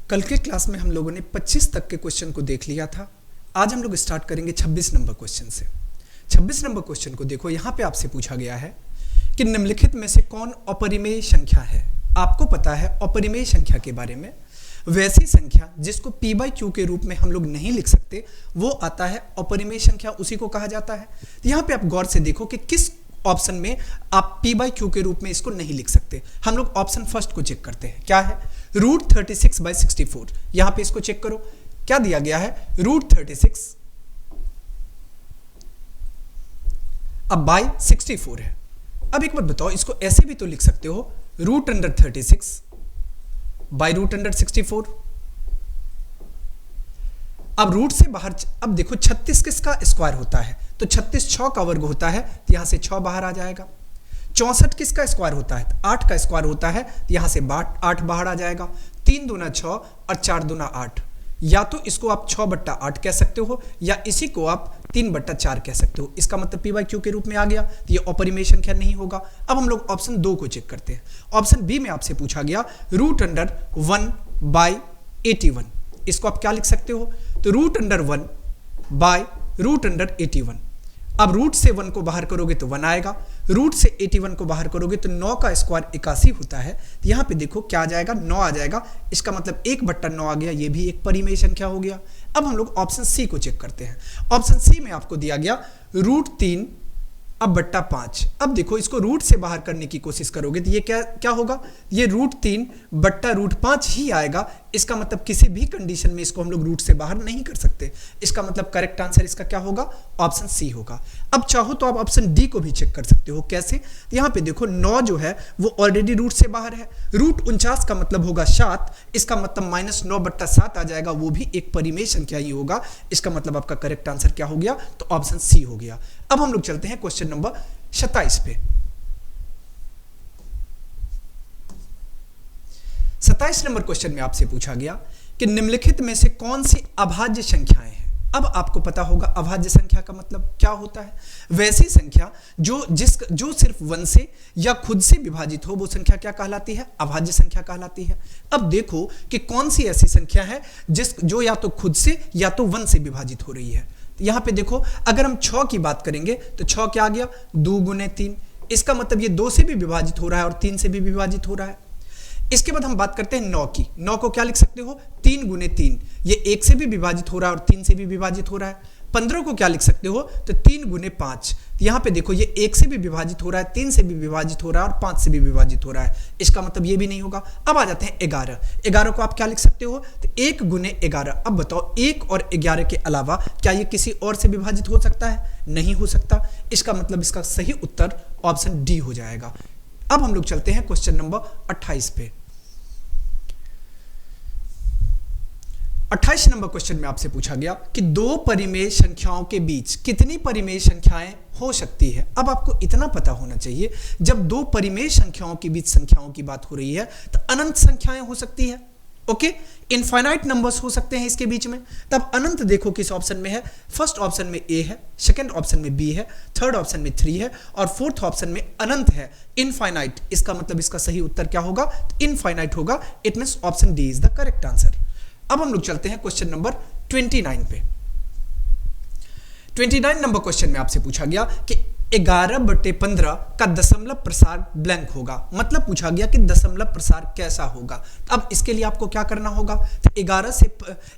कल के क्लास में हम लोगों ने 25 तक के क्वेश्चन को देख लिया था। आज हम लोग स्टार्ट करेंगे 26 नंबर क्वेश्चन से। 26 नंबर क्वेश्चन को देखो, यहाँ पे आपसे पूछा गया है कि निम्नलिखित में से कौन अपरिमेय संख्या है। आपको पता है अपरिमेय संख्या के बारे में, वैसी संख्या जिसको p बाई क्यू के रूप में हम लोग नहीं लिख सकते वो आता है अपरिमेय संख्या, उसी को कहा जाता है। तो यहाँ पे आप गौर से देखो कि किस ऑप्शन में आप p बाई क्यू के रूप में इसको नहीं लिख सकते। हम लोग ऑप्शन फर्स्ट को चेक करते हैं, क्या है √36/64। यहां पे इसको चेक करो, क्या दिया गया है √36 अब बाय 64 है। अब एक बात बताओ, इसको ऐसे भी तो लिख सकते हो √36 बाय √64। अब रूट से बाहर, अब देखो 36 किसका स्क्वायर होता है, तो 36 6 का वर्ग होता है, तो यहां से 6 बाहर आ जाएगा। 64 किसका स्क्वायर होता है, 8 का स्क्वायर होता है, तो यहां से 8 बाहर आ जाएगा। 3 दूना 6 और 4 दूना 8। या तो इसको आप 6/8 कह सकते हो या इसी को आप 3/4 कह सकते हो। इसका मतलब p बाई क्यू के रूप में आ गया, तो ये अपरिमेय संख्या नहीं होगा। अब हम लोग ऑप्शन 2 को चेक करते हैं। ऑप्शन बी में आपसे पूछा गया √1/81। इसको आप क्या लिख सकते हो, तो √1/√81। अब रूट से 1 को बाहर करोगे तो 1 आएगा, रूट से 81 को बाहर करोगे तो 9 का स्क्वायर 81 होता है। तो यहाँ पे देखो क्या आ जाएगा, 9 आ जाएगा। इसका मतलब 1/9 आ गया, ये भी एक परिमेय संख्या हो गया। अब हम लोग ऑप्शन सी को चेक करते हैं। ऑप्शन सी में आपको दिया गया √3/5। अब देखो इसको रूट से बाहर करने की कोशिश करोगे तो ये क्या होगा, ये √3/√5 ही आएगा। इसका मतलब किसी भी कंडीशन में इसको हम लोग रूट से बाहर नहीं कर सकते। इसका मतलब करेक्ट आंसर इसका क्या होगा, ऑप्शन सी होगा। अब चाहो तो आप ऑप्शन डी को भी चेक कर सकते हो। कैसे, यहाँ पे देखो 9 जो है वो ऑलरेडी रूट से बाहर है। √49 का मतलब होगा 7, इसका मतलब -9/7 आ जाएगा, वो भी एक परिमेय संख्या ही होगा। इसका मतलब आपका करेक्ट आंसर क्या हो गया, तो ऑप्शन सी हो गया। अब हम लोग चलते हैं क्वेश्चन नंबर 27 पे। 27 नंबर क्वेश्चन में आपसे पूछा गया कि निम्नलिखित में से कौन सी अभाज्य संख्याएं हैं। अब आपको पता होगा अभाज्य संख्या का मतलब क्या होता है। वैसी संख्या जो सिर्फ 1 से या खुद से विभाजित हो, वो संख्या क्या कहलाती है, अभाज्य संख्या कहलाती है। अब देखो कि कौन सी ऐसी संख्या है जो या तो खुद से या तो 1 से विभाजित हो रही है। यहां पे देखो, अगर हम 6 की बात करेंगे तो 6 क्या आ गया, 2 गुने 3। इसका मतलब ये 2 से भी विभाजित हो रहा है और 3 से भी विभाजित हो रहा है। इसके बाद हम बात करते हैं 9 की। 9 को क्या लिख सकते हो, 3 गुने 3। ये 1 से भी विभाजित हो रहा है और 3 से भी विभाजित हो रहा है। 15 को क्या लिख सकते हो, तो 3 गुने 5। यहां पे देखो ये 1 से भी विभाजित हो रहा है, 3 से भी विभाजित हो रहा है और 5 से भी विभाजित हो रहा है। इसका मतलब ये भी नहीं होगा। अब आ जाते हैं 11। 11 को आप क्या लिख सकते हो, तो 1 गुने 11। अब बताओ 1 और 11 के अलावा क्या ये किसी और से विभाजित हो सकता है, नहीं हो सकता। इसका मतलब इसका सही उत्तर ऑप्शन डी हो जाएगा। अब हम लोग चलते हैं क्वेश्चन नंबर 28 पे। 28 नंबर क्वेश्चन में आपसे पूछा गया कि 2 परिमेय संख्याओं के बीच कितनी परिमेय संख्याएं हो सकती है। अब आपको इतना पता होना चाहिए, जब 2 परिमेय संख्याओं के बीच संख्याओं की बात हो रही है तो अनंत संख्याएं हो सकती है। ओके, इनफाइनाइट नंबर्स हो सकते हैं इसके बीच में। तब अनंत देखो किस ऑप्शन में है, फर्स्ट ऑप्शन में ए है, सेकंड ऑप्शन में बी है, थर्ड ऑप्शन में 3 है और फोर्थ ऑप्शन में अनंत है, इनफाइनाइट। इसका मतलब इसका सही उत्तर क्या होगा, इनफाइनाइट होगा। It means option D is the correct answer. अब हम लोग चलते हैं क्वेश्चन नंबर 29 पे। 29 नंबर क्वेश्चन में आपसे पूछा गया कि 11/15 का दशमलव प्रसार ब्लैंक होगा। मतलब पूछा गया कि दशमलव प्रसार कैसा होगा। अब इसके लिए आपको क्या करना होगा, तो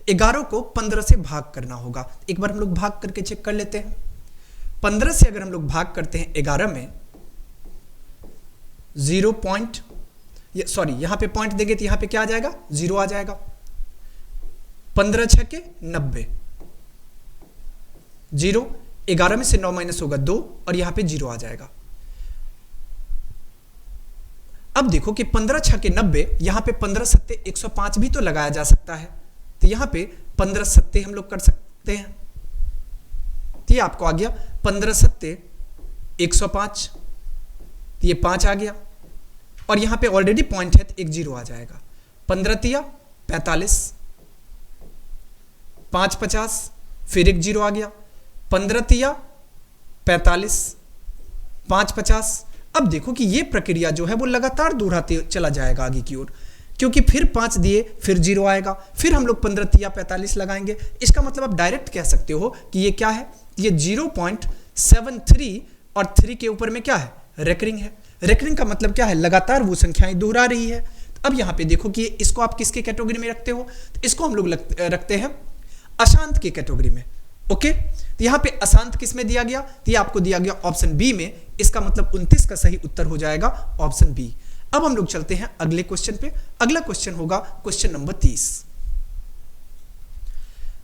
11 को 15 से भाग करना होगा। एक बार हम लोग भाग करके चेक कर लेते हैं। 15 से अगर हम लोग भाग करते हैं 11 में, यहां पे पॉइंट देंगे तो यहां पे क्या आ जाएगा, 0 आ जाएगा। 15 × 6 = 90। 0, 11 में से 9 माइनस होगा 2 और यहां पे 0 आ जाएगा। अब देखो कि 15 × 6 = 90, यहां पे 15 7 105 भी तो लगाया जा सकता है। तो यहां पे 15 7 हम लोग कर सकते हैं। तो ये आपको आ गया 15 7 105, तो ये 5 आ गया और यहां पे ऑलरेडी पॉइंट है तो एक 0 आ जाएगा। 15 × 45, 5 50, फिर एक 0 आ गया। 15 × 45, 5 50। अब देखो कि ये प्रक्रिया जो है वो लगातार दोहराते चला जाएगा आगे की ओर। क्योंकि फिर 5 दिए फिर 0 आएगा, फिर हम लोग 15 तिया 45 लगाएंगे। इसका मतलब आप डायरेक्ट कह सकते हो कि ये क्या है, ये 0.73 और 3 के ऊपर में क्या है, रेकरिंग है। रेकरिंग का मतलब क्या है, लगातार वो संख्याएं दोहरा रही है। अब यहाँ पे देखो कि इसको आप किसके कैटेगरी में रखते हो, तो इसको हम लोग रखते हैं अशांत की कैटेगरी में। ओके, तो यहाँ पे अशांत किस में दिया गया, तो ये आपको दिया गया ऑप्शन बी में। इसका मतलब 29 का सही उत्तर हो जाएगा ऑप्शन बी। अब हम लोग चलते हैं अगले क्वेश्चन पे। अगला क्वेश्चन होगा क्वेश्चन नंबर 30।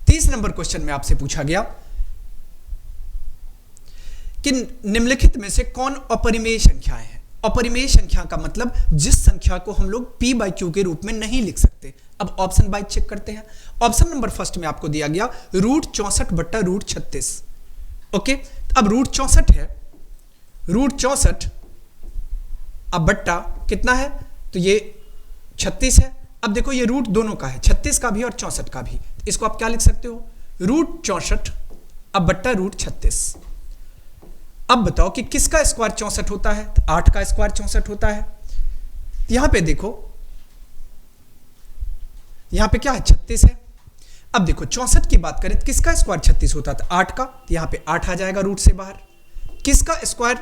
30 नंबर क्वेश्चन में आपसे पूछा गया कि निम्नलिखित में से कौन अपरिमेय संख्याएं हैं। अपरिमेय संख्या का मतलब जिस संख्या को हम लोग p बाई क्यू के रूप में नहीं लिख सकते। अब ऑप्शन वाइज चेक करते हैं। ऑप्शन नंबर फर्स्ट में आपको दिया गया √64 बट्टा √36। ओके, अब √64 है, √64 अब बट्टा कितना है, तो ये 36 है। अब देखो ये रूट दोनों का है, 36 का भी और 64 का भी। इसको आप क्या लिख सकते हो, √64 अब बट्टा √36। अब बताओ कि किसका स्क्वायर 64 होता है, तो 8 का स्क्वायर 64 होता है। यहां पे देखो, यहां पे क्या है, 36 है। अब देखो 64 की बात करें तो किसका स्क्वायर 36 होता है, तो 8 का, तो यहां पे 8 आ जाएगा रूट से बाहर। किसका स्क्वायर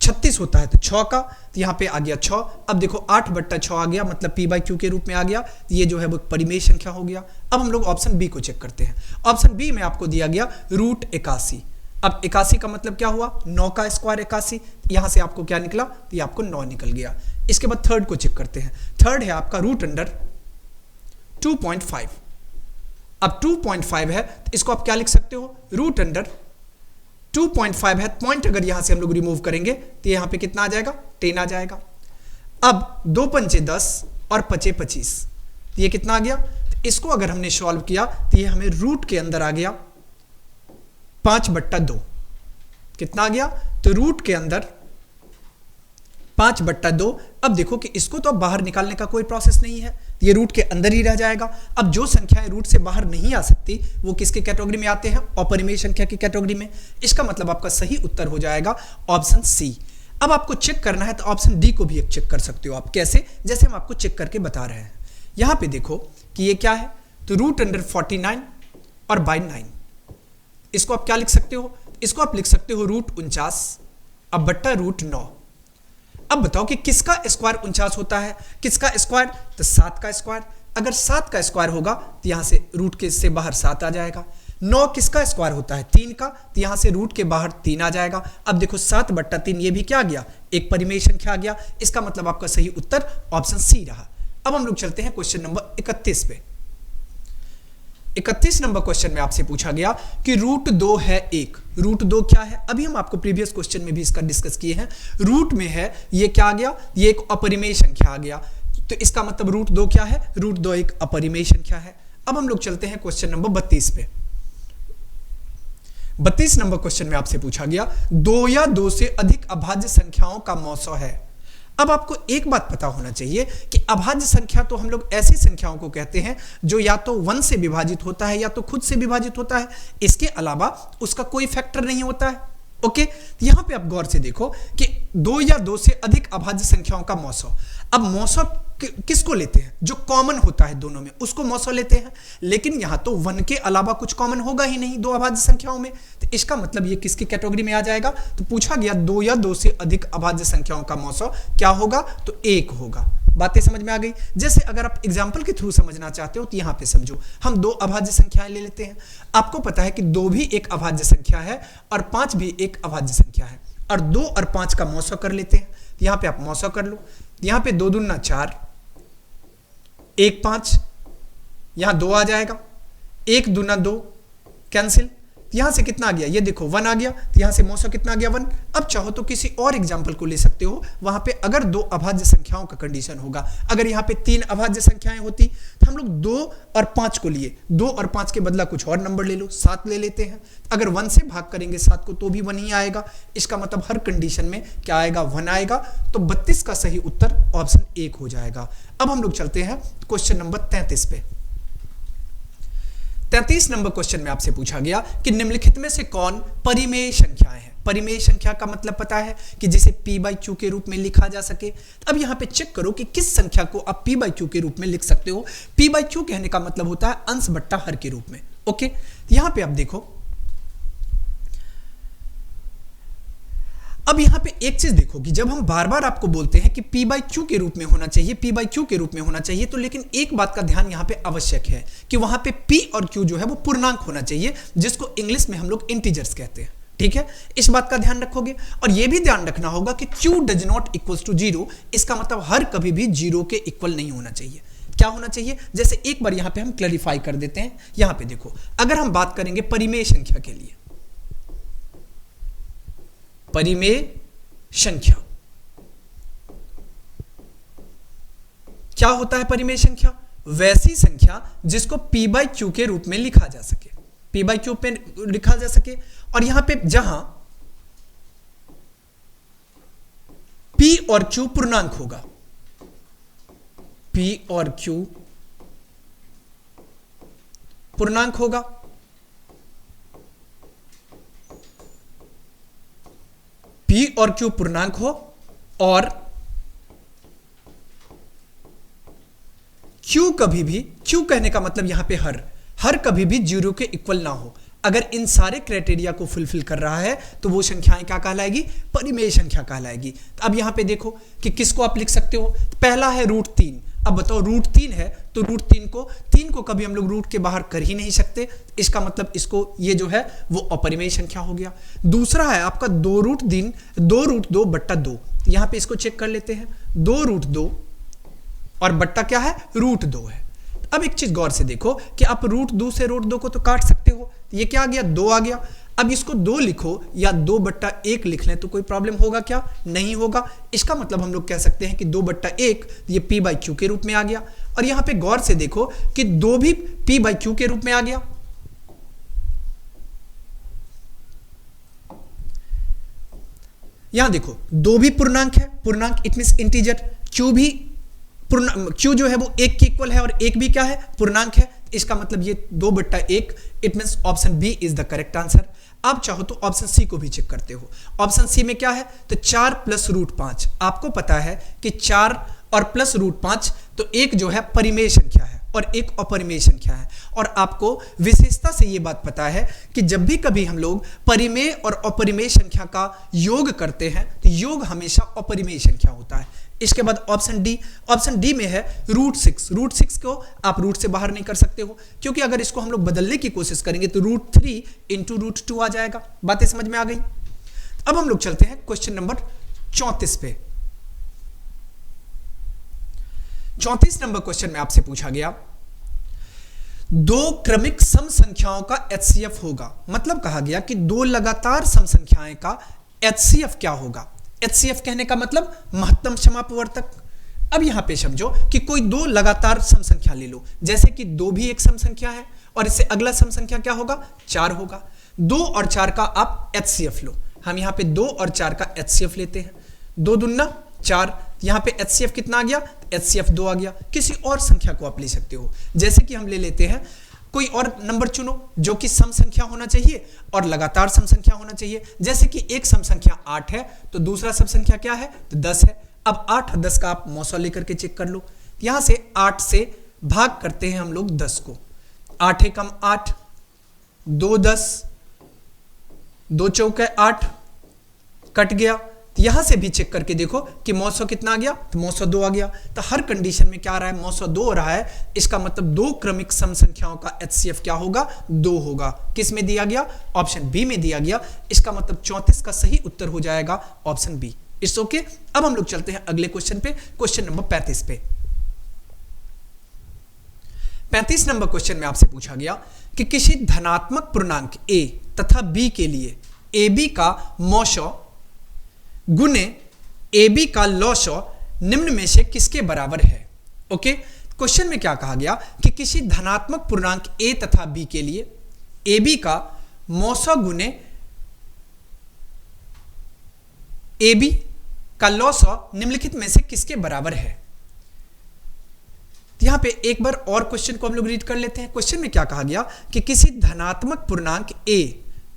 36 होता है, तो 6 का, तो यहां पे आ गया 6। अब देखो 8 बट्टा 6 आ गया, मतलब p बाई क्यू के रूप में आ गया। तो ये जो है वो परिमेय संख्या हो गया। अब हम लोग ऑप्शन बी को चेक करते हैं। ऑप्शन बी में आपको दिया गया √81। अब 81 का मतलब क्या हुआ, 9 का स्क्वायर 81। यहां से आपको क्या निकला, तो ये आपको 9 निकल गया। इसके बाद थर्ड को चेक करते हैं। थर्ड है आपका √2.5। अब 2.5 है, तो इसको आप क्या लिख सकते हो, √2.5 है। पॉइंट अगर यहां से हम लोग रिमूव करेंगे तो यहां पे कितना आ जाएगा, 10 आ जाएगा। अब 2 पंचे 10 और 5 25, तो ये कितना आ गया। तो इसको अगर हमने सॉल्व किया तो ये हमें रूट के अंदर आ गया 5 बट्टा 2। कितना आ गया, तो रूट के अंदर 5 बट्टा 2। अब देखो कि इसको तो अब बाहर निकालने का कोई प्रोसेस नहीं है, ये रूट के अंदर ही रह जाएगा। अब जो संख्याएं रूट से बाहर नहीं आ सकती वो किसके कैटेगरी में आते हैं, अपरिमेय संख्या की कैटेगरी में। इसका मतलब आपका सही उत्तर हो जाएगा ऑप्शन सी। अब आपको चेक करना है तो ऑप्शन डी को भी एक चेक कर सकते हो आप। कैसे, जैसे हम आपको चेक करके बता रहे हैं। यहां पे देखो कि ये क्या है, तो √49 और बाई 9। इसको आप क्या लिख सकते हो, इसको आप लिख सकते हो √49 अब बट्टा √9। अब बताओ कि किसका स्क्वायर 49 होता है, किसका स्क्वायर, तो 7 का स्क्वायर। अगर 7 का स्क्वायर होगा तो यहां से रूट के से बाहर 7 आ जाएगा। 9 किसका स्क्वायर होता है, 3 का, तो यहां से रूट के बाहर 3 आ जाएगा। अब देखो 7 बट्टा 3, ये भी क्या आ गया, एक परिमेय संख्या आ गया। इसका मतलब आपका सही उत्तर ऑप्शन सी रहा। अब हम लोग चलते हैं क्वेश्चन नंबर 31 पे। 31 नंबर क्वेश्चन में आपसे पूछा गया कि √2 है 1। √2 क्या है, अभी हम आपको प्रीवियस क्वेश्चन में भी इसका डिस्कस किए हैं। रूट में है, ये क्या आ गया, ये एक अपरिमेय संख्या आ गया। तो इसका मतलब √2 क्या है, √2 एक अपरिमेय संख्या है। अब हम लोग चलते हैं क्वेश्चन नंबर 32 पे। 32 नंबर क्वेश्चन में आपसे पूछा गया 2 या 2 से अधिक अभाज्य संख्याओं का मौसा है। अब आपको एक बात पता होना चाहिए कि अभाज्य संख्या तो हम लोग ऐसी संख्याओं को कहते हैं जो या तो 1 से विभाजित होता है या तो खुद से विभाजित होता है, इसके अलावा उसका कोई फैक्टर नहीं होता है। ओके, यहां पे आप गौर से देखो कि 2 या 2 से अधिक अभाज्य संख्याओं का मौसा। अब मौसा किसको लेते हैं, जो कॉमन होता है दोनों में उसको मौसा लेते हैं। लेकिन यहां तो 1 के अलावा कुछ कॉमन होगा ही नहीं 2 अभाज्य संख्याओं में, तो इसका मतलब ये किसकी कैटेगरी में आ जाएगा। तो पूछा गया 2 या 2 से अधिक अभाज्य संख्याओं का मौसा क्या होगा, तो 1 होगा। बातें समझ में आ गई। जैसे अगर आप एग्जाम्पल के थ्रू समझना चाहते हो तो यहां पे समझो, हम 2 अभाज्य संख्याएं ले लेते हैं। आपको पता है कि 2 भी एक अभाज्य संख्या है और 5 भी एक अभाज्य संख्या है, और 2 और 5 का मौसा कर लेते हैं। यहां पे आप मौसा कर लो, यहां पे 2 दूना 4, 1 5, यहां 2 आ जाएगा, 1 दूना 2 कैंसिल। यहां से कितना आ गया, ये देखो 1 आ गया, तो यहां से मौसा कितना आ गया 1। अब चाहो तो किसी और एग्जांपल को ले सकते हो, वहां पे अगर 2 अभाज्य संख्याओं का कंडीशन होगा। अगर यहां पे 3 अभाज्य संख्याएं होती तो हम लोग 2 और 5 को लिए, 2 और 5 के बदला कुछ और नंबर ले लो, 7 ले लेते हैं। अगर 1 से भाग करेंगे 7 को तो भी 1 ही आएगा। इसका मतलब हर कंडीशन में क्या आएगा, 1 आएगा। तो 32 का सही उत्तर ऑप्शन 1 हो जाएगा। अब हम लोग चलते हैं क्वेश्चन नंबर 33 पे। 33 नंबर क्वेश्चन में आपसे पूछा गया कि निम्नलिखित में से कौन परिमेय संख्याएं हैं। परिमेय संख्या का मतलब पता है कि जिसे p बाई क्यू के रूप में लिखा जा सके। अब यहाँ पे चेक करो कि किस संख्या को आप p बाई क्यू के रूप में लिख सकते हो। p बाई क्यू कहने का मतलब होता है अंश बट्टा हर के रूप में। ओके, यहाँ पे आप देखो, अब यहां पे एक चीज देखो कि जब हम बार बार आपको बोलते हैं कि p बाई क्यू के रूप में होना चाहिए, p बाई क्यू के रूप में होना चाहिए, तो लेकिन एक बात का ध्यान यहां पे आवश्यक है कि वहां पे p और q जो है वो पूर्णांक होना चाहिए, जिसको इंग्लिश में हम लोग इंटीजर्स कहते हैं। ठीक है, इस बात का ध्यान रखोगे। और यह भी ध्यान रखना होगा कि q does not equals to 0, इसका मतलब हर कभी भी 0 के इक्वल नहीं होना चाहिए। क्या होना चाहिए, जैसे एक बार यहां पे हम क्लैरिफाई कर देते हैं। यहां पे देखो, अगर हम बात करेंगे परिमेय संख्या के लिए, परिमेय संख्या क्या होता है? परिमेय संख्या वैसी संख्या जिसको p बाई क्यू के रूप में लिखा जा सके, p बाई क्यू पे लिखा जा सके। और यहां पे जहां p और q पूर्णांक होगा, p और q पूर्णांक होगा, p और q पूर्णांक हो और q कभी भी, q कहने का मतलब यहां पे हर कभी भी 0 के इक्वल ना हो। अगर इन सारे क्राइटेरिया को फुलफिल कर रहा है तो वो संख्याएं क्या कहलाएगी? परिमेय संख्या कहलाएगी। तो अब यहां पे देखो कि किसको आप लिख सकते हो। पहला है √3। अब बताओ, √3 है तो √3 को कभी हम लोग रूट के बाहर कर ही नहीं सकते, इसका मतलब इसको ये जो है वो अपरिमेय संख्या हो गया। दूसरा है आपका 2√2 बट्टा 2, यहां पे इसको चेक कर लेते हैं। 2√2 और बट्टा क्या है? √2 है। अब एक चीज गौर से देखो कि आप √2 से √2 को तो काट सकते हो, ये क्या आ गया? 2 आ गया। अब इसको 2 लिखो या 2/1 लिख लें तो कोई प्रॉब्लम होगा क्या? नहीं होगा। इसका मतलब हम लोग कह सकते हैं कि 2/1 ये p बाई क्यू के रूप में आ गया। और यहां पे गौर से देखो कि 2 भी p बाई क्यू के रूप में आ गया। यहां देखो 2 भी पूर्णांक है, पूर्णांक इट मींस इंटीजर। q जो है वो 1 के इक्वल है और 1 भी क्या है? पूर्णांक है। इसका मतलब ये 2/1, it means option B is the correct answer. आप चाहो तो ऑप्शन सी को भी चेक करते हो। ऑप्शन सी में क्या है? तो 4 प्लस √5। आपको पता है कि 4 और प्लस √5 तो एक जो है परिमेय संख्या है और एक अपरिमेय संख्या है। और आपको विशेषता से ये बात पता है कि जब भी कभी हम लोग परिमेय और अपरिमेय संख्या का योग करते हैं तो योग हमेशा अपरिमेय संख्या होता है। इसके बाद ऑप्शन डी में है √6। √6 को आप रूट से बाहर नहीं कर सकते हो, क्योंकि अगर इसको हम लोग बदलने की कोशिश करेंगे तो √3 इंटू √2 आ जाएगा। बातें समझ में आ गई। अब हम लोग चलते हैं क्वेश्चन नंबर 34 पे। 34 नंबर क्वेश्चन में आपसे पूछा गया, 2 क्रमिक सम संख्याओं का HCF होगा। मतलब कहा गया कि 2 लगातार सम संख्याएं का HCF क्या होगा? HCF कहने का मतलब महत्तम समापवर्तक। अब यहां पे समझो कि कोई 2 लगातार सम संख्या ले लो, जैसे कि 2 भी एक सम संख्या है और इससे अगला सम संख्या क्या होगा? 4 होगा। 2 और 4 का आप HCF लो। हम यहां पे 2 और 4 का HCF लेते हैं। 2 दूना 4, यहां पे HCF कितना आ गया? HCF 2 आ गया। किसी और संख्या को आप ले सकते हो, जैसे कि हम ले लेते हैं कोई और नंबर चुनो जो कि सम संख्या होना चाहिए और लगातार सम संख्या होना चाहिए। जैसे कि एक सम संख्या 8 है तो दूसरा सम संख्या क्या है? तो 10 है। अब 8 और 10 का आप मौसा लेकर के चेक कर लो। यहां से 8 से भाग करते हैं हम लोग 10 को। 8 एकम 8, 2 10, 2 चौके 8, कट गया। यहां से भी चेक करके देखो कि मौसा कितना आ गया? तो मौसा 2 आ गया। तो हर कंडीशन में क्या आ रहा है? मौसा 2 हो रहा है। इसका मतलब 2 क्रमिक सम संख्याओं का HCF क्या होगा? 2 होगा। किस में दिया गया? ऑप्शन बी में दिया गया। इसका मतलब 34 का सही उत्तर हो जाएगा ऑप्शन बी। It's okay. अब हम लोग चलते हैं अगले क्वेश्चन पे, क्वेश्चन नंबर 35 पे। 35 नंबर क्वेश्चन में आपसे पूछा गया कि किसी धनात्मक पूर्णांक a तथा b के लिए ab का मौसा गुने AB का लॉसो निम्न में से किसके बराबर है? ओके, क्वेश्चन में क्या कहा गया कि किसी धनात्मक पूर्णांक A तथा B के लिए AB का मौसा गुने AB का लॉसो निम्नलिखित में से किसके बराबर है? यहां पे एक बार और क्वेश्चन को हम लोग रीड कर लेते हैं। क्वेश्चन में क्या कहा गया कि किसी धनात्मक पूर्णांक A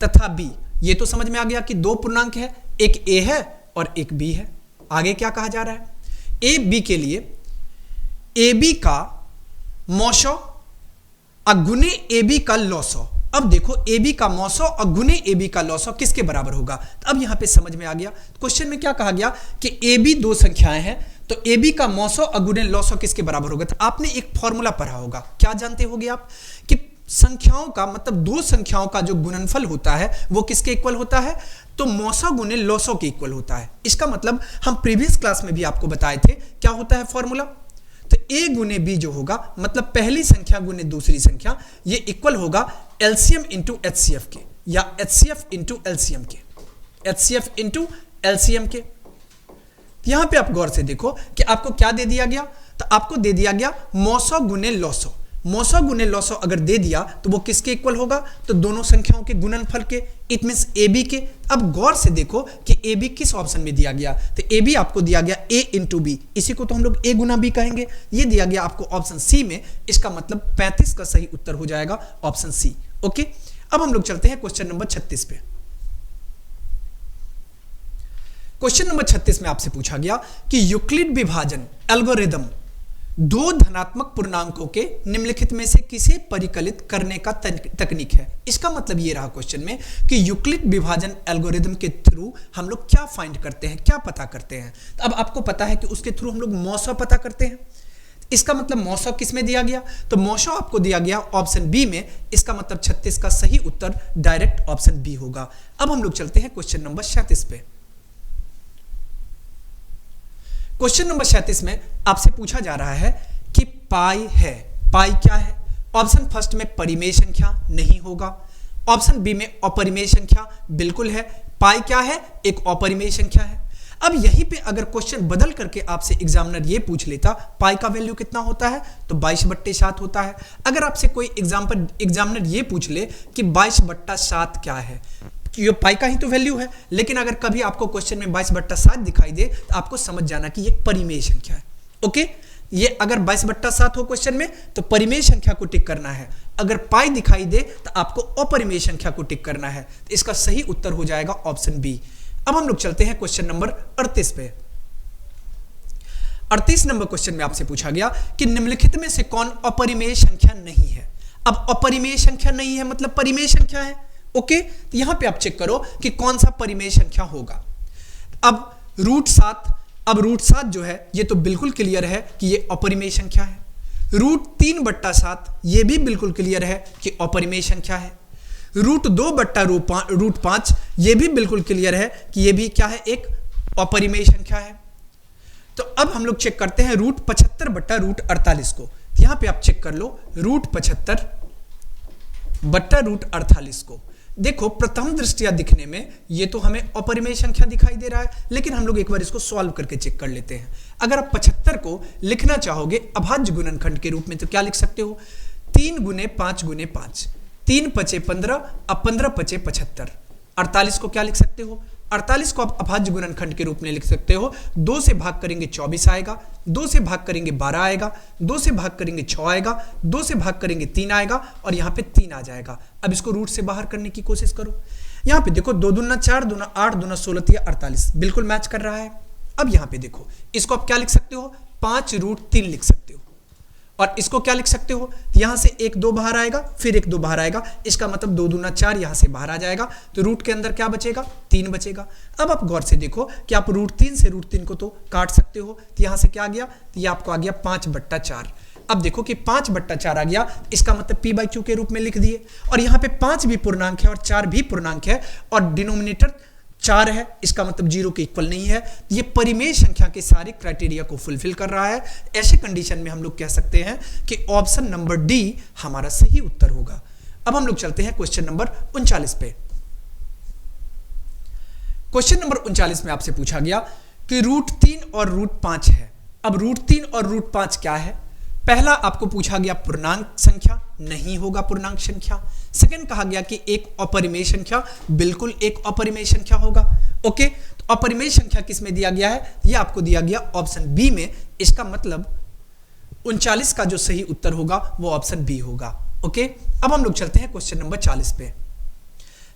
तथा B ये तो समझ में आ गया कि दो पूर्णांक है, एक a है और एक b है। आगे क्या कहा जा रहा है, a b के लिए ab का मौसौ अगुने ab का लौसौ। अब देखो ab का मौसौ और गुने ab का लौसौ किसके बराबर होगा, तो अब यहां पे समझ में आ गया। क्वेश्चन में क्या कहा गया कि ab दो संख्याएं हैं, तो ab का मौसौ और गुने लौसौ किसके बराबर होगा। तो आपने एक फॉर्मूला पढ़ा होगा, क्या जानते होगे आप कि संख्याओं का मतलब दो संख्याओं का जो गुणनफल होता है वो किसके इक्वल होता है, तो मौसौ गुने लौसौ के इक्वल होता है। इसका मतलब हम प्रीवियस क्लास में भी आपको बताए थे, क्या होता है फॉर्मूला, तो a गुने b जो होगा मतलब पहली संख्या गुने दूसरी संख्या, ये इक्वल होगा एलसीएम इंटू एचसीएफ के, या एचसीएफ इंटू एलसीएम के, एचसीएफ इंटू एलसीएम के। यहां पे आप गौर से देखो कि आपको क्या दे दिया गया, तो आपको दे दिया गया मौसौ गुने लौसौ। मौसौ गुने लौसौ अगर दे दिया तो वो किसके इक्वल होगा, तो दोनों संख्याओं के गुणनफल के, इट मींस ab के। अब गौर से देखो कि ab किस ऑप्शन में दिया गया, तो ab आपको दिया गया a इंटू बी, इसी को तो हम लोग a गुना b कहेंगे, ये दिया गया आपको ऑप्शन सी में। इसका मतलब 35 का सही उत्तर हो जाएगा ऑप्शन सी। ओके, अब हम लोग चलते हैं क्वेश्चन नंबर 36 पे। क्वेश्चन नंबर 36 में आपसे पूछा गया कि यूक्लिड विभाजन एल्गोरिदम दो धनात्मक पूर्णांकों के निम्नलिखित में से किसे परिकलित करने का तकनीक है। इसका मतलब ये रहा क्वेश्चन में कि यूक्लिड विभाजन एल्गोरिदम के थ्रू हम लोग क्या फाइंड करते हैं, क्या पता करते हैं। तो अब आपको पता है कि उसके थ्रू हम लोग मौसौ पता करते हैं। इसका मतलब मौसौ किस में दिया गया, तो मौसौ आपको दिया गया ऑप्शन बी में। इसका मतलब 36 का सही उत्तर डायरेक्ट ऑप्शन बी होगा। अब हम लोग चलते हैं क्वेश्चन नंबर 37 पे। क्वेश्चन नंबर 37 में आपसे पूछा जा रहा है कि पाई है, पाई क्या है। ऑप्शन फर्स्ट में परिमेय संख्या नहीं होगा, ऑप्शन बी में अपरिमेय संख्या बिल्कुल है। पाई क्या है, एक अपरिमेय संख्या है। अब यहीं पे अगर क्वेश्चन बदल करके आपसे एग्जामिनर ये पूछ लेता पाई का वैल्यू कितना होता है, तो 22/7 होता है। अगर आपसे कोई एग्जामिनर ये पूछ ले कि 22/7 क्या है, ये पाई का ही तो वैल्यू है। लेकिन अगर कभी आपको क्वेश्चन में 22/7 दिखाई दे तो आपको समझ जाना कि ये परिमेय संख्या है। ओके, ये अगर 22/7 हो क्वेश्चन में तो परिमेय संख्या को टिक करना है, अगर पाई दिखाई दे तो आपको अपरिमेय संख्या को टिक करना है। तो इसका सही उत्तर हो जाएगा ऑप्शन बी। अब हम लोग चलते हैं क्वेश्चन नंबर 38 पे। 38 नंबर क्वेश्चन में आपसे पूछा गया कि निम्नलिखित में से कौन अपरिमेय संख्या नहीं है। अब अपरिमेय संख्या नहीं है मतलब परिमेय संख्या है। ओके, तो यहां पे आप चेक करो कि कौन सा परिमेय संख्या होगा। अब √7, अब √7 जो है ये तो बिल्कुल क्लियर है कि ये अपरिमेय संख्या है। √3/7 ये भी बिल्कुल क्लियर है कि अपरिमेय संख्या है। √2/5 ये भी बिल्कुल क्लियर है कि ये भी क्या है, एक अपरिमेय संख्या है। तो अब हम लोग चेक करते हैं √75/√48 को। यहां पे आप चेक कर लो √75/√48 को। देखो प्रथम दृष्टया दिखने में ये तो हमें अपरिमेय संख्या दिखाई दे रहा है, लेकिन हम लोग एक बार इसको सॉल्व करके चेक कर लेते हैं। अगर आप 75 को लिखना चाहोगे अभाज्य गुणनखंड के रूप में तो क्या लिख सकते हो, 3 × 5 × 5, 3 × 5 = 15 और 15 × 5 = 75। 48 को क्या लिख सकते हो, 48 को आप अभाज्य गुणनखंड के रूप में लिख सकते हो। 2 से भाग करेंगे 24 आएगा, 2 से भाग करेंगे 12 आएगा, 2 से भाग करेंगे 6 आएगा, 2 से भाग करेंगे 3 आएगा और यहाँ पे 3 आ जाएगा। अब इसको रूट से बाहर करने की कोशिश करो। यहाँ पे देखो 2 दूना 4, 2 दूना 8, 2 दूना 16, 48 बिल्कुल मैच कर रहा है। अब यहाँ पे देखो इसको आप क्या लिख सकते हो, 5√3 लिख सकते हो। और इसको क्या लिख सकते हो, यहां से 1 2 बाहर आएगा, फिर 1 2 बाहर आएगा, इसका मतलब 2 दूना 4 यहां से बाहर आ जाएगा, तो रूट के अंदर क्या बचेगा, 3 बचेगा। अब आप गौर से देखो कि आप √3 से √3 को तो काट सकते हो, तो यहां से क्या आ गया, तो ये आपको आ गया 5/4। अब देखो कि 5/4 आ गया, इसका मतलब p/q के रूप में लिख दिए। और यहाँ पे 5 भी पूर्णांक है और 4 भी पूर्णांक है और डिनोमिनेटर 4 है, इसका मतलब 0 के इक्वल नहीं है। ये परिमेय संख्या के सारे क्राइटेरिया को फुलफिल कर रहा है। ऐसे कंडीशन में हम लोग कह सकते हैं कि ऑप्शन नंबर डी हमारा सही उत्तर होगा। अब हम लोग चलते हैं क्वेश्चन नंबर 39 पे। क्वेश्चन नंबर 39 में आपसे पूछा गया कि √3 और √5 है। अब √3 और √5 क्या है, पहला आपको पूछा गया पूर्णांक संख्या, नहीं होगा पूर्णांक संख्या। सेकंड कहा गया कि एक अपरिमेय संख्या, बिल्कुल एक अपरिमेय संख्या होगा। ओके, तो अपरिमेय संख्या किस में दिया गया है, यह आपको दिया गया ऑप्शन बी में। इसका मतलब 39 का जो सही उत्तर होगा वो ऑप्शन बी होगा। ओके, अब हम लोग चलते हैं क्वेश्चन नंबर 40 पे।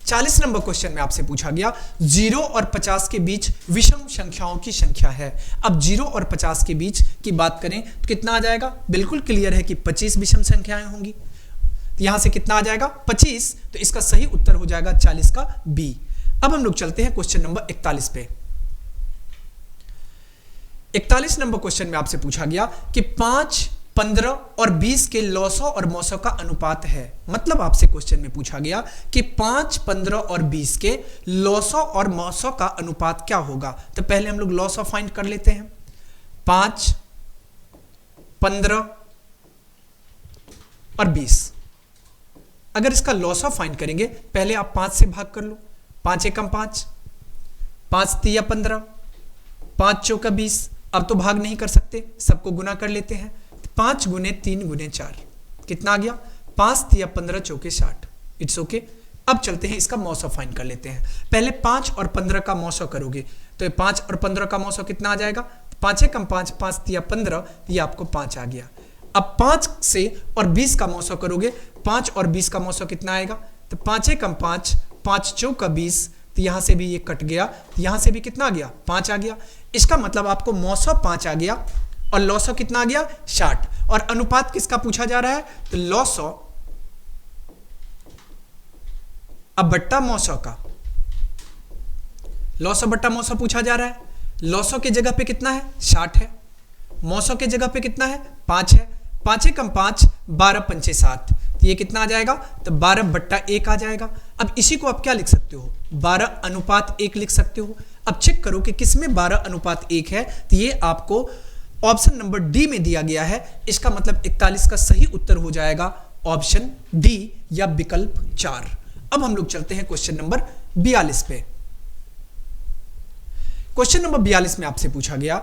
40 नंबर क्वेश्चन में आपसे पूछा गया 0 और 50 के बीच विषम संख्याओं की संख्या है। अब 0 और 50 के बीच की बात करें तो कितना आ जाएगा? बिल्कुल क्लियर है कि 25 विषम संख्याएं होंगी। तो यहां से कितना आ जाएगा? 25। तो इसका सही उत्तर हो जाएगा 40 का बी। अब हम लोग चलते हैं क्वेश्चन नंबर 41 पे। 41 नंबर क्वेश्चन में आपसे पूछा गया कि 5, 15 और 20 के लॉसो और मौसो का अनुपात है। मतलब आपसे क्वेश्चन में पूछा गया कि 5, 15 और 20 के लॉसो और मौसो का अनुपात क्या होगा। तो पहले हम लोग लॉसो फाइंड कर लेते हैं। 5, 15 और 20, अगर इसका लॉसो फाइंड करेंगे, पहले आप 5 से भाग कर लो। 5 एकम 5, 5 तिया 15, 5 चौका 20। अब तो भाग नहीं कर सकते, सबको गुना कर लेते हैं। 5 गुने 3 गुने 4 कितना आ गया? 5 तिया 15 चौके 60। It's okay. अब चलते हैं इसका मौसो फाइंड कर लेते हैं। पहले 5 और 15 का मौसो करोगे तो 5 और 15 का मौसो कितना आ जाएगा? 5 एकम 5, 5 तिया 15, ये आपको 5 आ गया। अब 5 से और 20 का मौसो करोगे, 5 और 20 का मौसो कितना आएगा? तो 5 एकम 5, 5 चौका 20, तो यहां से भी ये कट गया, तो यहां से भी कितना आ गया? 5 आ गया। इसका मतलब आपको मौसो 5 आ गया और लॉसो कितना आ गया? 60। और अनुपात किसका पूछा जा रहा है? तो लॉसो अब बट्टा मौसो का, लॉसो बट्टा मौसो पूछा जा रहा है। लॉसो के जगह पे कितना है? 60 है। मौसो के जगह पे कितना है? 5 है। 5 एकम 5, 12 पंचे 7, तो ये कितना आ जाएगा? तो 12 बट्टा 1 आ जाएगा। अब इसी को आप क्या लिख सकते हो? 12 अनुपात 1 लिख सकते हो। अब चेक करो कि किसमें 12 अनुपात 1 है। तो ये आपको ऑप्शन नंबर डी में दिया गया है। इसका मतलब 41 का सही उत्तर हो जाएगा ऑप्शन डी या विकल्प 4। अब हम लोग चलते हैं क्वेश्चन नंबर 42 पे। क्वेश्चन नंबर 42 में आपसे पूछा गया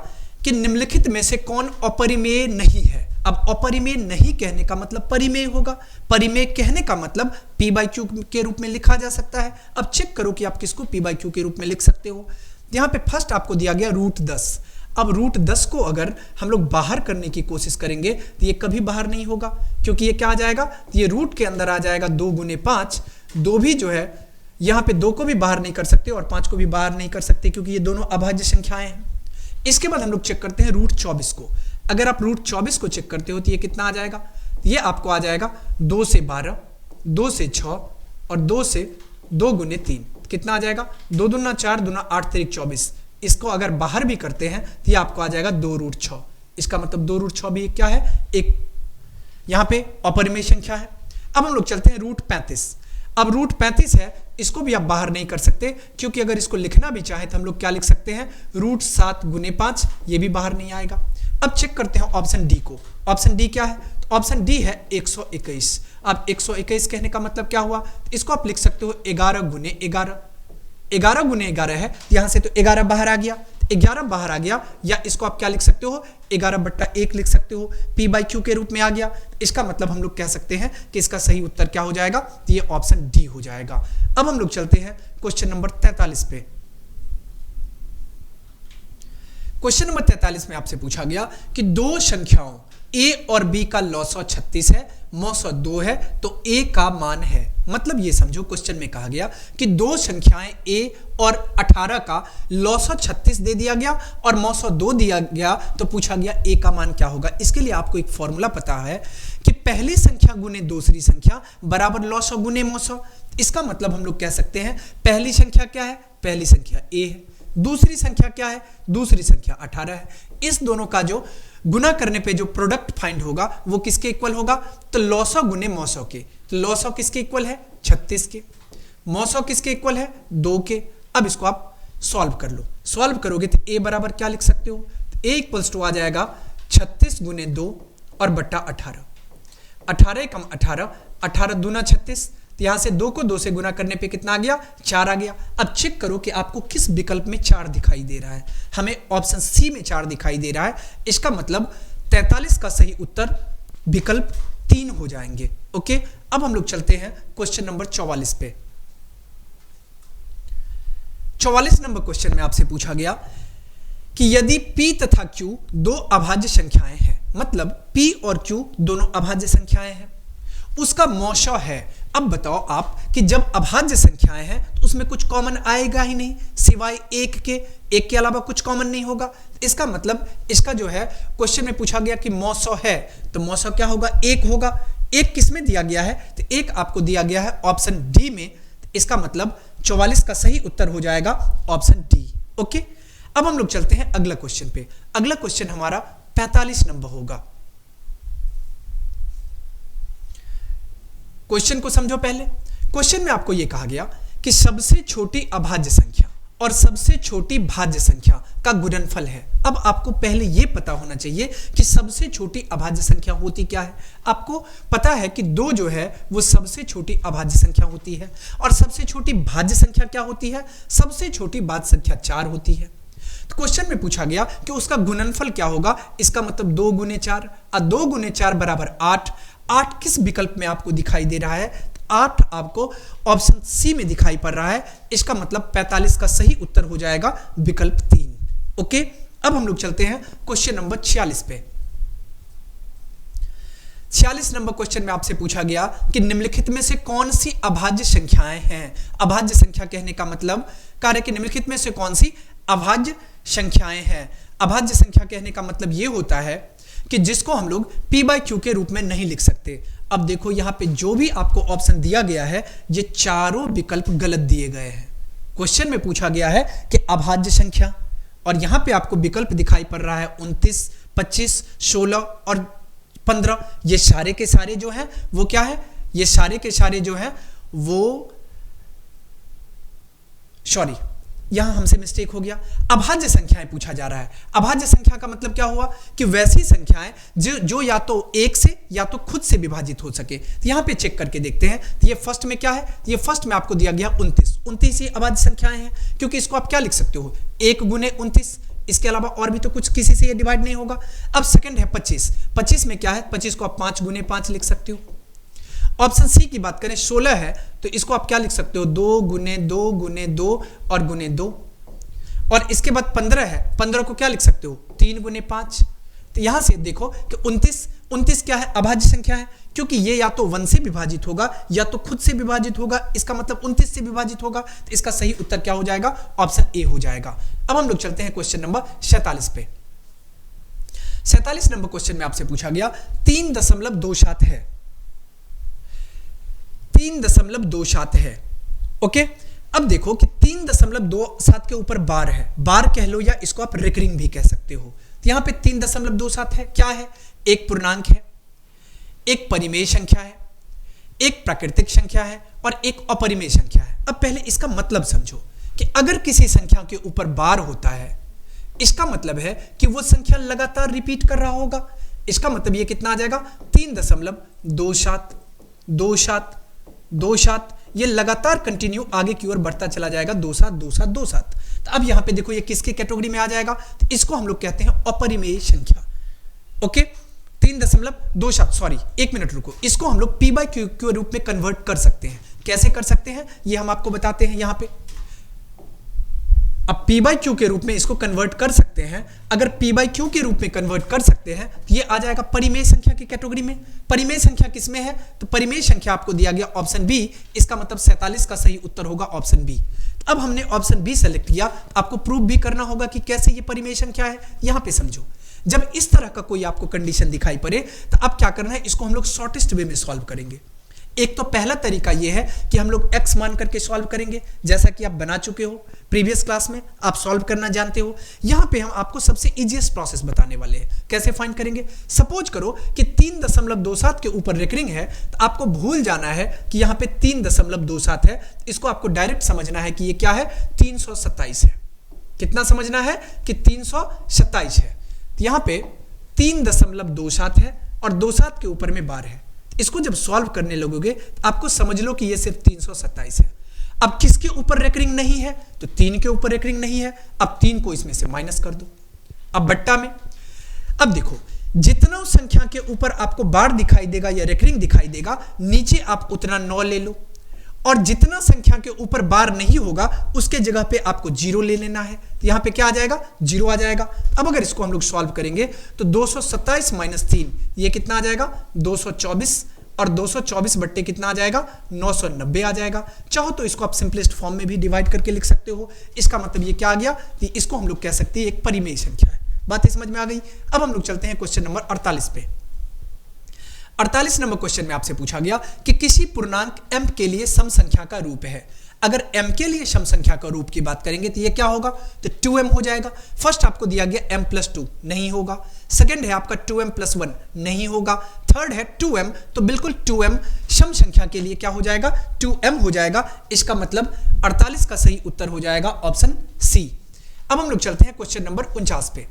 कि निम्नलिखित में से कौन अपरिमेय नहीं है। अब अपरिमेय नहीं कहने का मतलब परिमेय होगा। परिमेय कहने का मतलब p बाई क्यू के रूप में लिखा जा सकता है। अब चेक करो कि आप किसको p बाई क्यू के रूप में लिख सकते हो। यहां पे फर्स्ट आपको दिया गया √10। अब √10 को अगर हम लोग बाहर करने की कोशिश करेंगे तो ये कभी बाहर नहीं होगा, क्योंकि ये क्या आ जाएगा? ये रूट के अंदर आ जाएगा 2 गुने 5। 2 भी जो है यहाँ पे 2 को भी बाहर नहीं कर सकते और 5 को भी बाहर नहीं कर सकते, क्योंकि ये दोनों अभाज्य संख्याएं हैं। इसके बाद हम लोग चेक करते हैं √24 को। अगर आप √24 को चेक करते हो तो ये कितना आ जाएगा? ये आपको आ जाएगा 2 से 12, 2 से 6 और 2 से 2 गुने 3। कितना आ जाएगा? 2 दूना 4, दूना 8 तिरिक 24। इसको अगर बाहर भी करते हैं तो ये आपको आ जाएगा 2√6। इसका मतलब 2√6 भी क्या है? एक यहाँ पे अपरिमेय संख्या है। अब हम लोग चलते हैं √35। अब √35 है, इसको भी आप बाहर नहीं कर सकते, क्योंकि अगर इसको लिखना भी चाहे तो हम लोग क्या लिख सकते हैं? √7 गुने 5, ये भी बाहर नहीं आएगा। अब चेक करते हैं ऑप्शन डी को। ऑप्शन डी क्या है? तो ऑप्शन डी है 121। अब 121 कहने का मतलब क्या हुआ? इसको आप लिख सकते हो 11 गुने 11। 11 गुने 11 है, यहां से तो 11 बाहर आ गया, 11 बाहर आ गया। या इसको आप क्या लिख सकते हो? 11 बट्टा 1 लिख सकते हो, p बाई क्यू के रूप में आ गया। इसका मतलब हम लोग कह सकते हैं कि इसका सही उत्तर क्या हो जाएगा? तो ये ऑप्शन डी हो जाएगा। अब हम लोग चलते हैं क्वेश्चन नंबर 43 पे। क्वेश्चन नंबर 43 में आपसे पूछा गया कि दो संख्याओं a और b का लॉसो 36 है, मौसो 2 है, तो a का मान है। मतलब ये समझो, क्वेश्चन में कहा गया कि दो संख्याएं a और 18 का लॉसो 36 दे दिया गया और मौसो 2 दिया गया, तो पूछा गया a का मान क्या होगा। इसके लिए आपको एक फॉर्मूला पता है कि पहली संख्या गुने दूसरी संख्या बराबर लॉसो गुने मौसो। इसका मतलब हम लोग कह सकते हैं पहली संख्या क्या है? पहली संख्या a है। दूसरी संख्या क्या है? दूसरी संख्या 18 है। इस दोनों का जो गुना करने पे जो प्रोडक्ट फाइंड होगा वो किसके इक्वल होगा? तो लॉसो गुने मौसो के। तो लॉसो किसके इक्वल है? 36 के। मौसो किसके इक्वल है? 2 के। अब इसको आप सॉल्व कर लो। सॉल्व करोगे तो a बराबर क्या लिख सकते हो? तो a इक्वल्स टू आ जाएगा 36 गुने 2 और बट्टा 18। 18 एकम 18, 18 दूना 36। तो यहां से 2 को 2 से गुना करने पे कितना आ गया? 4 आ गया। अब चेक करो कि आपको किस विकल्प में 4 दिखाई दे रहा है। हमें ऑप्शन सी में 4 दिखाई दे रहा है। इसका मतलब 43 का सही उत्तर विकल्प 3 हो जाएंगे। ओके, अब हम लोग चलते हैं क्वेश्चन नंबर 44 पे। 44 नंबर क्वेश्चन में आपसे पूछा गया कि यदि p तथा q दो अभाज्य संख्याएं हैं, मतलब p और q दोनों अभाज्य संख्याएं हैं उसका मौशा है। अब बताओ आप कि जब अभाज्य संख्याएं हैं तो उसमें कुछ कॉमन आएगा ही नहीं, सिवाय एक के अलावा कुछ कॉमन नहीं होगा। इसका मतलब इसका जो है क्वेश्चन में पूछा गया कि मौसौ है, तो मौसौ क्या होगा, एक होगा। एक किस में दिया गया है, तो एक आपको दिया गया है ऑप्शन डी में। इसका मतलब 44 का सही उत्तर हो जाएगा ऑप्शन डी। ओके, अब हम लोग चलते हैं अगला क्वेश्चन पे। अगला क्वेश्चन हमारा 45 नंबर होगा। क्वेश्चन को समझो। पहले क्वेश्चन में आपको यह कहा गया कि सबसे छोटी अभाज्य संख्या और सबसे छोटी भाज्य संख्या का गुणनफल है। अब आपको पहले यह पता होना चाहिए कि सबसे छोटी अभाज्य संख्या होती क्या है। आपको पता है कि 2 जो है वो सबसे छोटी अभाज्य संख्या होती है, और सबसे छोटी भाज्य संख्या क्या होती है, सबसे छोटी भाज्य संख्या 4 होती है। तो क्वेश्चन में पूछा गया कि उसका गुणनफल क्या होगा। इसका मतलब 2 गुने 4, और 2 गुने 4 बराबर 8। 8 किस विकल्प में आपको दिखाई दे रहा है, 8 आपको ऑप्शन सी में दिखाई पड़ रहा है। इसका मतलब 45 का सही उत्तर हो जाएगा विकल्प 3। ओके, अब हम लोग चलते हैं क्वेश्चन नंबर 46 पे। 46 नंबर क्वेश्चन में आपसे पूछा गया कि निम्नलिखित में से कौन सी अभाज्य संख्याएं हैं। अभाज्य संख्या कहने का मतलब कार्य कि निम्नलिखित में से कौन सी अभाज्य संख्याएं हैं। अभाज्य संख्या कहने का मतलब यह होता है कि जिसको हम लोग p/q के रूप में नहीं लिख सकते। अब देखो यहां पे जो भी आपको ऑप्शन दिया गया है, ये चारों विकल्प गलत दिए गए हैं। क्वेश्चन में पूछा गया है कि अभाज्य संख्या, और यहां पे आपको विकल्प दिखाई पड़ रहा है 29, 25, 16 और 15। ये सारे के सारे जो हैं वो क्या है, ये सारे के सारे जो हैं वो, सॉरी यहां हमसे मिस्टेक हो गया, अभाज्य संख्याएं पूछा जा रहा है। अभाज्य संख्या का मतलब क्या हुआ कि वैसी संख्याएं जो या तो एक से या तो खुद से विभाजित हो सके। तो यहां पे चेक करके देखते हैं। तो ये फर्स्ट में क्या है, ये फर्स्ट में आपको दिया गया 29 ही अभाज्य संख्याएं हैं, क्योंकि इसको आप क्या लिख सकते हो, 1 गुने 29। इसके अलावा और भी तो कुछ किसी से ये डिवाइड नहीं होगा। अब सेकंड है 25 में क्या है, 25 को आप 5 गुने 5 लिख सकते हो। ऑप्शन सी की बात करें 16 है, तो इसको आप क्या लिख सकते हो, 2 गुने 2 गुने 2 और गुने 2। और इसके बाद 15 है, 15 को क्या लिख सकते हो, 3 गुने 5। तो यहां से देखो कि 29 क्या है, अभाज्य संख्या है, क्योंकि ये या तो 1 से विभाजित होगा या तो खुद से विभाजित होगा। इसका मतलब 29 से विभाजित होगा। तो इसका सही उत्तर क्या हो जाएगा, ऑप्शन ए हो जाएगा। अब हम लोग चलते हैं क्वेश्चन नंबर 47 पे। 47 नंबर क्वेश्चन में आपसे पूछा गया 3.27 है, 3.27 है। ओके, अब देखो कि 3.27 के ऊपर बार है, बार कह लो या इसको आप रिकरिंग भी कह सकते हो। तो यहां पे 3.27 है, क्या है, एक पूर्णांक है, एक परिमेय संख्या है, एक प्राकृतिक संख्या है और एक अपरिमेय संख्या है। अब पहले इसका मतलब समझो कि अगर किसी संख्या के ऊपर बार होता है, इसका मतलब है कि वो संख्या लगातार रिपीट कर रहा होगा। इसका मतलब ये कितना आ जाएगा, 3.27 ये लगातार कंटिन्यू आगे की ओर बढ़ता चला जाएगा, 27। तो अब यहां पे देखो ये किसकी कैटेगरी में आ जाएगा, तो इसको हम लोग कहते हैं अपरिमेय संख्या। ओके, 3.27, सॉरी एक मिनट रुको, इसको हम लोग p/q के रूप में कन्वर्ट कर सकते हैं। कैसे कर सकते हैं ये हम आपको बताते हैं। यहां पे अब p/q के रूप में इसको कन्वर्ट कर सकते हैं। अगर p/q के रूप में कन्वर्ट कर सकते हैं तो ये आ जाएगा परिमेय संख्या की कैटेगरी में। परिमेय संख्या किसमें है, तो परिमेय संख्या आपको दिया गया ऑप्शन बी। इसका मतलब 47 का सही उत्तर होगा ऑप्शन बी। अब हमने ऑप्शन बी सेलेक्ट किया, आपको प्रूव भी करना होगा कि कैसे ये परिमेय संख्या है। यहां पे समझो, जब इस तरह का कोई आपको कंडीशन दिखाई पड़े तो अब क्या करना है, इसको हम लोग शॉर्टेस्ट वे में सॉल्व करेंगे। एक तो पहला तरीका यह है कि हम लोग x मान करके सॉल्व करेंगे, जैसा कि आप बना चुके हो प्रीवियस क्लास में, आप सॉल्व करना जानते हो। यहां पे हम आपको सबसे इजीएस्ट प्रोसेस बताने वाले हैं। कैसे फाइंड करेंगे, सपोज करो कि 3.27 के ऊपर रिकरिंग है, तो आपको भूल जाना है कि यहां पे 3.27 है। इसको आपको डायरेक्ट समझना है कि ये क्या है, 327 है। कितना समझना है कि 327 है। तो यहां पे 3.27 है और 27 के ऊपर में बार है। इसको जब सॉल्व करने लगोगे तो आपको समझ लो कि ये सिर्फ 327 है। अब किसके ऊपर रेकरिंग नहीं है, तो 3 के ऊपर रेकरिंग नहीं है। अब 3 को इसमें से माइनस कर दो। अब बट्टा में, अब देखो जितना संख्या के ऊपर आपको बार दिखाई देगा या रेकरिंग दिखाई देगा, नीचे आप उतना 9 ले लो, और जितना संख्या के ऊपर बार नहीं होगा उसके जगह पे आपको 0 ले लेना है। तो यहां पे क्या आ जाएगा, 0 आ जाएगा। अब अगर इसको हम लोग सॉल्व करेंगे तो 227 - 3 ये कितना आ जाएगा, 224 और 224 बट्टे कितना आ जाएगा, 990 आ जाएगा। चाहो तो इसको आप सिंपलेस्ट फॉर्म में भी डिवाइड करके लिख सकते हो। इसका मतलब ये क्या आ गया कि इसको हम लोग कह सकते हैं एक परिमेय संख्या है। बात समझ में आ गई। अब हम लोग चलते हैं क्वेश्चन नंबर 48 पे। 48 नंबर क्वेश्चन में आपसे पूछा गया कि किसी पूर्णांक m के लिए सम संख्या का रूप है। अगर m के लिए सम संख्या का रूप की बात करेंगे तो ये क्या होगा, तो 2m हो जाएगा। फर्स्ट आपको दिया गया m + 2 नहीं होगा, सेकंड है आपका 2m + 1 नहीं होगा, थर्ड है 2m, तो बिल्कुल 2m सम संख्या के लिए क्या हो जाएगा, 2m हो जाएगा। इसका मतलब 48 का सही उत्तर हो जाएगा ऑप्शन सी। अब हम लोग चलते हैं क्वेश्चन नंबर 49 पे।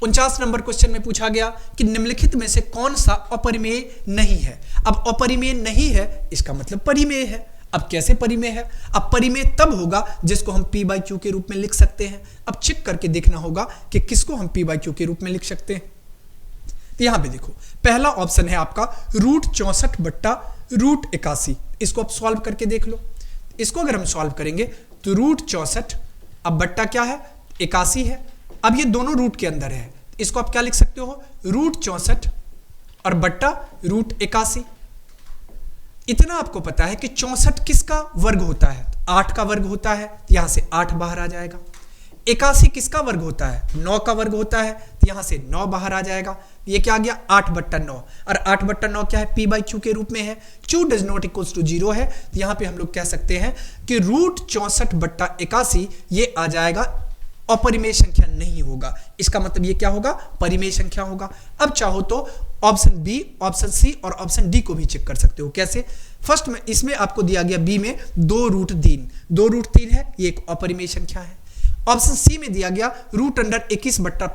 49 नंबर क्वेश्चन में पूछा गया कि निम्नलिखित में से कौन सा अपरिमेय नहीं है। अब अपरिमेय नहीं है इसका मतलब परिमेय है। अब कैसे परिमेय है, अब परिमेय तब होगा जिसको हम p/q के रूप में लिख सकते हैं। अब चेक करके देखना होगा कि किसको हम p/q के रूप में लिख सकते हैं। तो यहां पे देखो पहला ऑप्शन है आपका √64 बट्टा √81। इसको आप सॉल्व करके देख लो। इसको अगर हम सॉल्व करेंगे तो √64 अब बट्टा क्या है, 81 है। अब ये दोनों रूट के अंदर है, इसको आप क्या लिख सकते हो, √64 और बट्टा √81। इतना आपको पता है कि 64 किसका वर्ग होता है, 8 का वर्ग होता है, यहां से 8 बाहर आ जाएगा। 81 किसका वर्ग होता है, 9 का वर्ग होता है, तो यहां से 9 बाहर आ जाएगा। ये क्या आ गया, 8/9। और 8/9 क्या है, p/q के रूप में है। q does not equals to 0 है, तो यहां पे हम लोग कह सकते हैं कि √64 बट्टा 81 ये आ जाएगा अपरिमेय संख्या नहीं होगा। इसका मतलब ये क्या होगा, परिमेय संख्या होगा। अब चाहो तो ऑप्शन बी, ऑप्शन सी और ऑप्शन डी को भी चेक कर सकते हो। कैसे, फर्स्ट में इसमें आपको दिया गया बी में 2√3 है, ये एक अपरिमेय संख्या है। ऑप्शन सी में दिया गया √21 बट्टा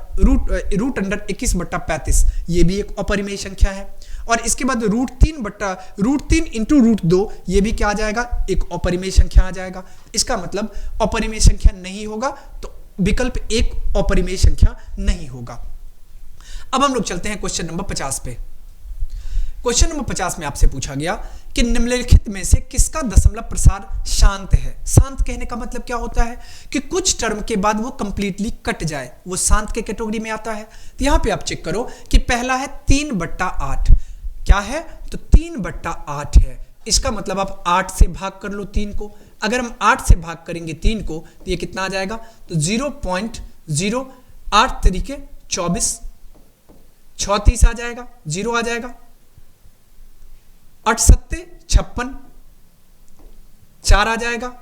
35, ये भी एक अपरिमेय संख्या है। और इसके बाद √3 इंटू √2, ये भी क्या आ जाएगा, एक अपरिमेय संख्या आ जाएगा। इसका मतलब अपरिमेय संख्या नहीं होगा, तो विकल्प एक अपरिमेय संख्या नहीं होगा। अब हम लोग चलते हैं क्वेश्चन नंबर 50 पे। क्वेश्चन नंबर 50 में आपसे पूछा गया कि निम्नलिखित में से किसका दशमलव प्रसार शांत है। शांत कहने का मतलब क्या होता है कि कुछ टर्म के बाद वो कंप्लीटली कट जाए, वो शांत के कैटेगरी में आता है। तो यहां पे आप चेक करो कि पहला है 3/8, क्या है, तो 3/8 है। इसका मतलब आप 8 से भाग कर लो 3 को। अगर हम 8 से भाग करेंगे 3 को तो ये कितना आ जाएगा, तो 0.08 तरीके 24, 36 आ जाएगा, 0 आ जाएगा, 8 7 56, 4 आ जाएगा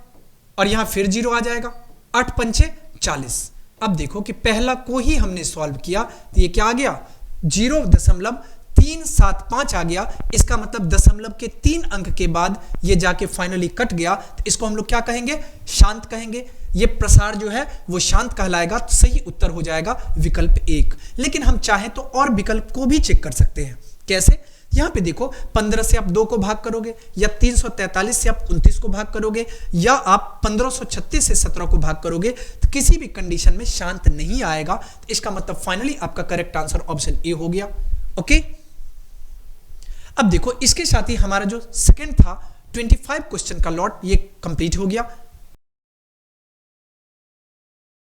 और यहां फिर 0 आ जाएगा, 8 5 40। अब देखो कि पहला को ही हमने सॉल्व किया तो ये क्या आ गया, 0.375 आ गया। इसका मतलब दशमलव के 3 अंक के बाद ये जाके फाइनली कट गया, तो इसको हम लोग क्या कहेंगे, शांत कहेंगे। ये प्रसार जो है वो शांत कहलाएगा, तो सही उत्तर हो जाएगा विकल्प 1। लेकिन हम चाहें तो और विकल्प को भी चेक कर सकते हैं। कैसे, यहां पे देखो 15 से आप 2 को भाग करोगे, या 343 से आप 29 को भाग करोगे, या आप 1536 से 17 को भाग करोगे, तो किसी भी कंडीशन में शांत नहीं आएगा। तो इसका मतलब फाइनली आपका करेक्ट आंसर ऑप्शन ए हो गया। ओके, अब देखो इसके साथ ही हमारा जो सेकंड था 25 क्वेश्चन का लॉट ये कंप्लीट हो गया।